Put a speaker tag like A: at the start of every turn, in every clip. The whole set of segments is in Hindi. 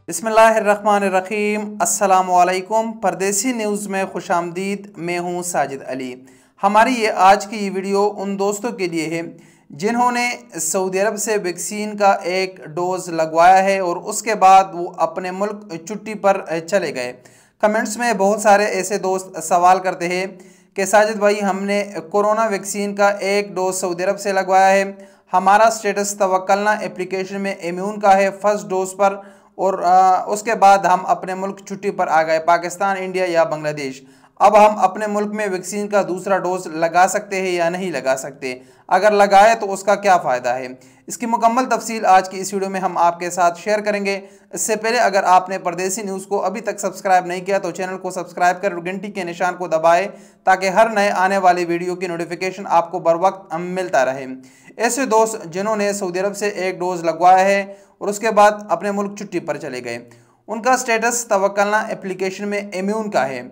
A: बिस्मिल्लाहिर्रहमानिर्रहीम। अस्सलामुअलैकुम। परदेसी न्यूज़ में खुशामदीद। मैं हूँ साजिद अली। हमारी ये आज की ये वीडियो उन दोस्तों के लिए है जिन्होंने सऊदी अरब से वैक्सीन का एक डोज़ लगवाया है और उसके बाद वो अपने मुल्क छुट्टी पर चले गए। कमेंट्स में बहुत सारे ऐसे दोस्त सवाल करते हैं कि साजिद भाई, हमने कोरोना वैक्सीन का एक डोज सऊदी अरब से लगवाया है, हमारा स्टेटस तवक्कलना एप्लीकेशन में इम्यून का है फर्स्ट डोज पर, और उसके बाद हम अपने मुल्क छुट्टी पर आ गए, पाकिस्तान, इंडिया या बांग्लादेश। अब हम अपने मुल्क में वैक्सीन का दूसरा डोज लगा सकते हैं या नहीं लगा सकते? अगर लगाए तो उसका क्या फ़ायदा है? इसकी मुकम्मल तफसील आज की इस वीडियो में हम आपके साथ शेयर करेंगे। इससे पहले अगर आपने परदेसी न्यूज़ को अभी तक सब्सक्राइब नहीं किया तो चैनल को सब्सक्राइब कर घंटी के निशान को दबाएं ताकि हर नए आने वाली वीडियो की नोटिफिकेशन आपको बर वक्त मिलता रहे। ऐसे दोस्त जिन्होंने सऊदी अरब से एक डोज लगवाया है और उसके बाद अपने मुल्क छुट्टी पर चले गए, उनका स्टेटस तवक्कलना एप्लीकेशन में इम्यून का है।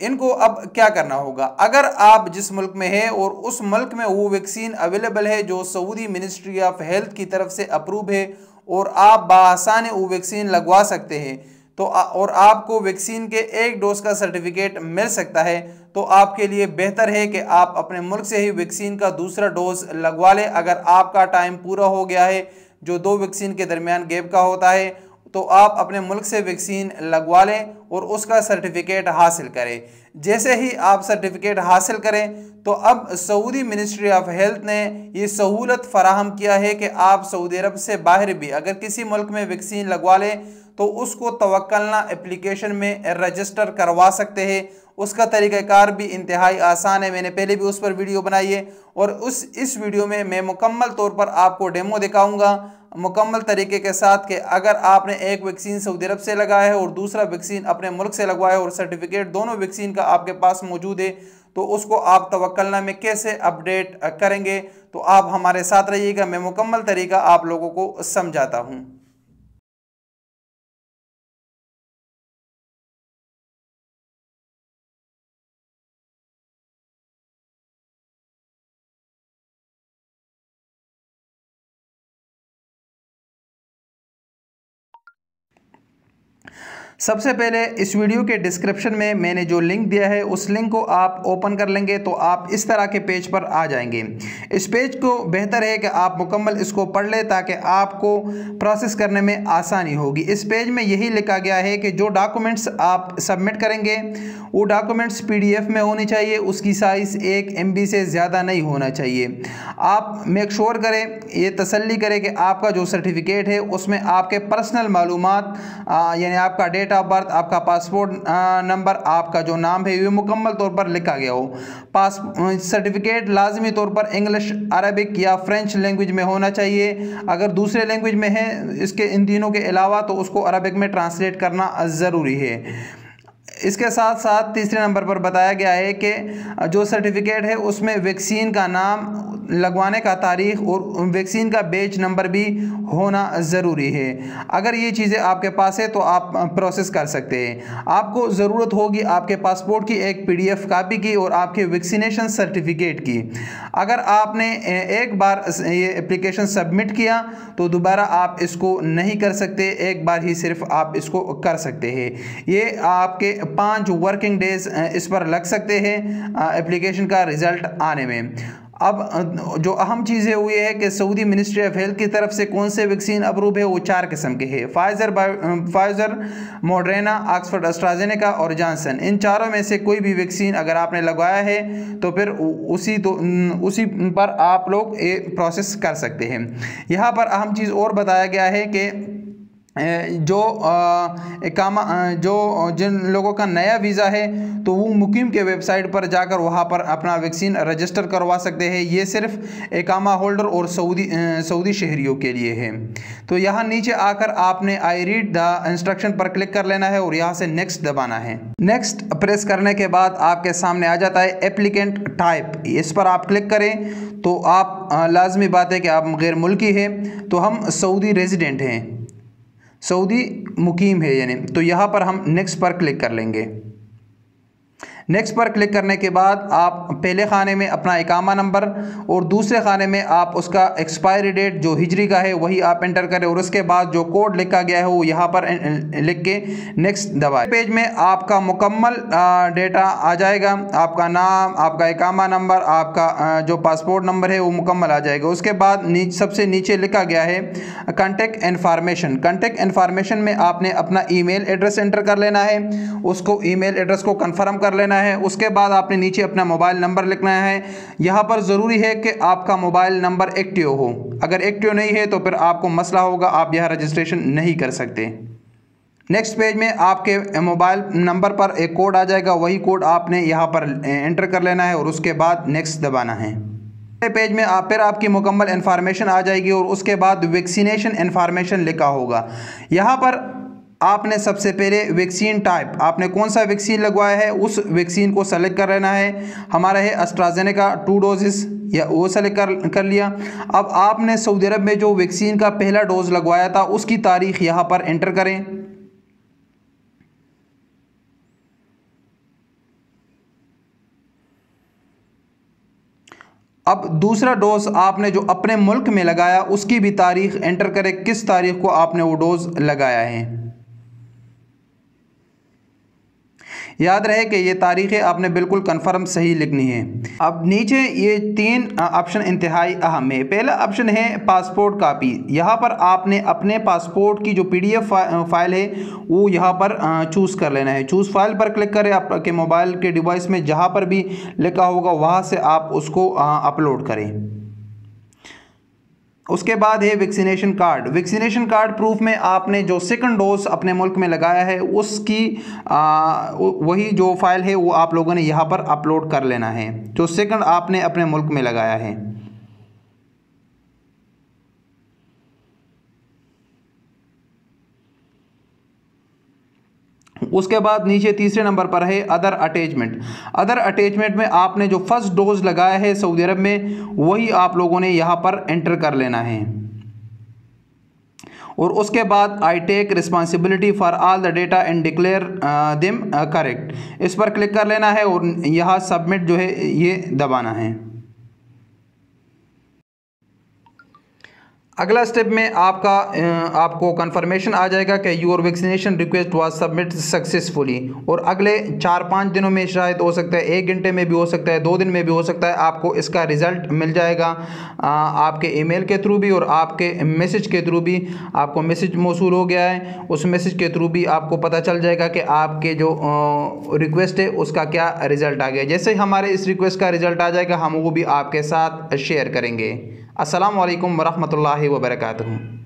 A: इनको अब क्या करना होगा? अगर आप जिस मुल्क में है और उस मुल्क में वो वैक्सीन अवेलेबल है जो सऊदी मिनिस्ट्री ऑफ हेल्थ की तरफ से अप्रूव है और आप बासानी वो वैक्सीन लगवा सकते हैं, तो और आपको वैक्सीन के एक डोज का सर्टिफिकेट मिल सकता है, तो आपके लिए बेहतर है कि आप अपने मुल्क से ही वैक्सीन का दूसरा डोज लगवा लें। अगर आपका टाइम पूरा हो गया है जो 2 वैक्सीन के दरमियान गैप का होता है, तो आप अपने मुल्क से वैक्सीन लगवा लें और उसका सर्टिफिकेट हासिल करें। जैसे ही आप सर्टिफिकेट हासिल करें तो अब सऊदी मिनिस्ट्री ऑफ हेल्थ ने ये सहूलत फराहम किया है कि आप सऊदी अरब से बाहर भी अगर किसी मुल्क में वैक्सीन लगवा लें तो उसको तवक्कलना एप्लीकेशन में रजिस्टर करवा सकते हैं। उसका तरीक़ाकार भी इंतहाई आसान है, मैंने पहले भी उस पर वीडियो बनाई है और इस वीडियो में मैं मुकम्मल तौर पर आपको डेमो दिखाऊंगा मुकम्मल तरीके के साथ कि अगर आपने एक वैक्सीन सऊदी अरब से लगाया है और दूसरा वैक्सीन अपने मुल्क से लगवाया है और सर्टिफिकेट दोनों वैक्सीन का आपके पास मौजूद है, तो उसको आप तवक्कलना में कैसे अपडेट करेंगे। तो आप हमारे साथ रहिएगा, मैं मुकम्मल तरीका आप लोगों को समझाता हूँ। सबसे पहले इस वीडियो के डिस्क्रिप्शन में मैंने जो लिंक दिया है उस लिंक को आप ओपन कर लेंगे तो आप इस तरह के पेज पर आ जाएंगे। इस पेज को बेहतर है कि आप मुकम्मल इसको पढ़ लें ताकि आपको प्रोसेस करने में आसानी होगी। इस पेज में यही लिखा गया है कि जो डॉक्यूमेंट्स आप सबमिट करेंगे वो डॉक्यूमेंट्स PDF में होनी चाहिए, उसकी साइज़ 1 MB से ज़्यादा नहीं होना चाहिए। आप मेक श्योर करें, ये तसल्ली करें कि आपका जो सर्टिफिकेट है उसमें आपके पर्सनल मालूमात यानी आपका डेट ऑफ बर्थ, आपका पासपोर्ट नंबर, आपका जो नाम है ये मुकम्मल तौर पर लिखा गया हो। पास सर्टिफिकेट लाजमी तौर पर इंग्लिश, अरबिक या फ्रेंच लैंग्वेज में होना चाहिए। अगर दूसरे लैंग्वेज में है इसके इन तीनों के अलावा तो उसको अरबिक में ट्रांसलेट करना ज़रूरी है। इसके साथ साथ तीसरे नंबर पर बताया गया है कि जो सर्टिफिकेट है उसमें वैक्सीन का नाम, लगवाने का तारीख और वैक्सीन का बैच नंबर भी होना ज़रूरी है। अगर ये चीज़ें आपके पास है तो आप प्रोसेस कर सकते हैं। आपको ज़रूरत होगी आपके पासपोर्ट की एक PDF कापी की और आपके वैक्सीनेशन सर्टिफिकेट की। अगर आपने एक बार ये एप्लीकेशन सबमिट किया तो दोबारा आप इसको नहीं कर सकते, एक बार ही सिर्फ आप इसको कर सकते हैं। ये आपके 5 वर्किंग डेज इस पर लग सकते हैं एप्लीकेशन का रिज़ल्ट आने में। अब जो अहम चीज़ें हुई है कि सऊदी मिनिस्ट्री ऑफ हेल्थ की तरफ से कौन से वैक्सीन अप्रूव है, वो 4 किस्म के हैं। फाइज़र, मॉडर्ना, ऑक्सफोर्ड एस्ट्राजेनेका और जॉनसन। इन चारों में से कोई भी वैक्सीन अगर आपने लगवाया है तो फिर उसी पर आप लोग ये प्रोसेस कर सकते हैं। यहाँ पर अहम चीज़ और बताया गया है कि जो जिन लोगों का नया वीज़ा है तो वो मुकीम के वेबसाइट पर जाकर वहाँ पर अपना वैक्सीन रजिस्टर करवा सकते हैं। ये सिर्फ इकामा होल्डर और सऊदी शहरियों के लिए है। तो यहाँ नीचे आकर आपने आई रीड द इंस्ट्रक्शन पर क्लिक कर लेना है और यहाँ से नेक्स्ट दबाना है। नेक्स्ट प्रेस करने के बाद आपके सामने आ जाता है एप्लीकेंट टाइप। इस पर आप क्लिक करें तो आप लाजमी बात है कि आप गैर मुल्की हैं, तो हम सऊदी रेजिडेंट हैं, सऊदी मुकीम है यानी, तो यहाँ पर हम नेक्स्ट पर क्लिक कर लेंगे। नेक्स्ट पर क्लिक करने के बाद आप पहले खाने में अपना इकामा नंबर और दूसरे खाने में आप उसका एक्सपायरी डेट जो हिजरी का है वही आप एंटर करें और उसके बाद जो कोड लिखा गया है वो यहाँ पर लिख के नेक्स्ट दबाएं। पेज में आपका मुकम्मल डेटा आ जाएगा, आपका नाम, आपका इकामा नंबर, आपका जो पासपोर्ट नंबर है वो मुकम्मल आ जाएगा। उसके बाद सबसे नीचे लिखा गया है कॉन्टैक्ट इन्फॉर्मेशन। कॉन्टैक्ट इन्फॉर्मेशन में आपने अपना ईमेल एड्रेस एंटर कर लेना है, उसको ईमेल एड्रेस को कंफर्म कर लेना है। उसके बाद आपने नीचे अपना मोबाइल नंबर लिखना है। यहाँ पर ज़रूरी है कि आपका मोबाइल नंबर एक्टिव हो, अगर एक्टिव नहीं है तो फिर आपको मसला होगा, आप यहाँ रजिस्ट्रेशन नहीं कर सकते। नेक्स्ट पेज में आपके मोबाइल नंबर पर एक कोड आ जाएगा, वही कोड आपने यहाँ पर एंटर कर लेना है और उसके बाद नेक्स्ट दबाना है। पेज में फिर आपकी मुकम्मल इन्फॉर्मेशन आ जाएगी और उसके बाद वैक्सीनेशन इन्फॉर्मेशन लिखा होगा। यहाँ पर आपने सबसे पहले वैक्सीन टाइप, आपने कौन सा वैक्सीन लगवाया है उस वैक्सीन को सेलेक्ट कर लेना है। हमारा है एस्ट्राजेनेका 2 डोजेस, या वो सेलेक्ट कर लिया। अब आपने सऊदी अरब में जो वैक्सीन का पहला डोज लगवाया था उसकी तारीख यहाँ पर एंटर करें। अब दूसरा डोज आपने जो अपने मुल्क में लगाया उसकी भी तारीख एंटर करें, किस तारीख को आपने वो डोज लगाया है। याद रहे कि ये तारीखें आपने बिल्कुल कंफर्म सही लिखनी है। अब नीचे ये 3 ऑप्शन इंतहाई अहम है। पहला ऑप्शन है पासपोर्ट कापी। यहाँ पर आपने अपने पासपोर्ट की जो PDF फाइल है वो यहाँ पर चूज़ कर लेना है। चूज़ फाइल पर क्लिक करें, आपके मोबाइल के डिवाइस में जहाँ पर भी लिखा होगा वहाँ से आप उसको अपलोड करें। उसके बाद है vaccination card. Vaccination card proof में आपने जो सेकंड डोज अपने मुल्क में लगाया है उसकी वही जो फाइल है वो आप लोगों ने यहाँ पर अपलोड कर लेना है, जो सेकंड आपने अपने मुल्क में लगाया है। उसके बाद नीचे तीसरे नंबर पर है अदर अटैचमेंट। अदर अटैचमेंट में आपने जो फर्स्ट डोज लगाया है सऊदी अरब में वही आप लोगों ने यहाँ पर एंटर कर लेना है। और उसके बाद I take responsibility for all the data and declare them correct, इस पर क्लिक कर लेना है और यहाँ सबमिट जो है ये दबाना है। अगला स्टेप में आपको कंफर्मेशन आ जाएगा कि your vaccination request was submit successfully, और अगले 4-5 दिनों में शायद हो सकता है, 1 घंटे में भी हो सकता है, 2 दिन में भी हो सकता है, आपको इसका रिज़ल्ट मिल जाएगा आपके ईमेल के थ्रू भी और आपके मैसेज के थ्रू भी। आपको मैसेज मौसूल हो गया है, उस मैसेज के थ्रू भी आपको पता चल जाएगा कि आपके जो रिक्वेस्ट है उसका क्या रिज़ल्ट आ गया। जैसे हमारे इस रिक्वेस्ट का रिज़ल्ट आ जाएगा हम वो भी आपके साथ शेयर करेंगे। अस्सलाम वालेकुम वरहमतुल्लाहि वबरकातुहू।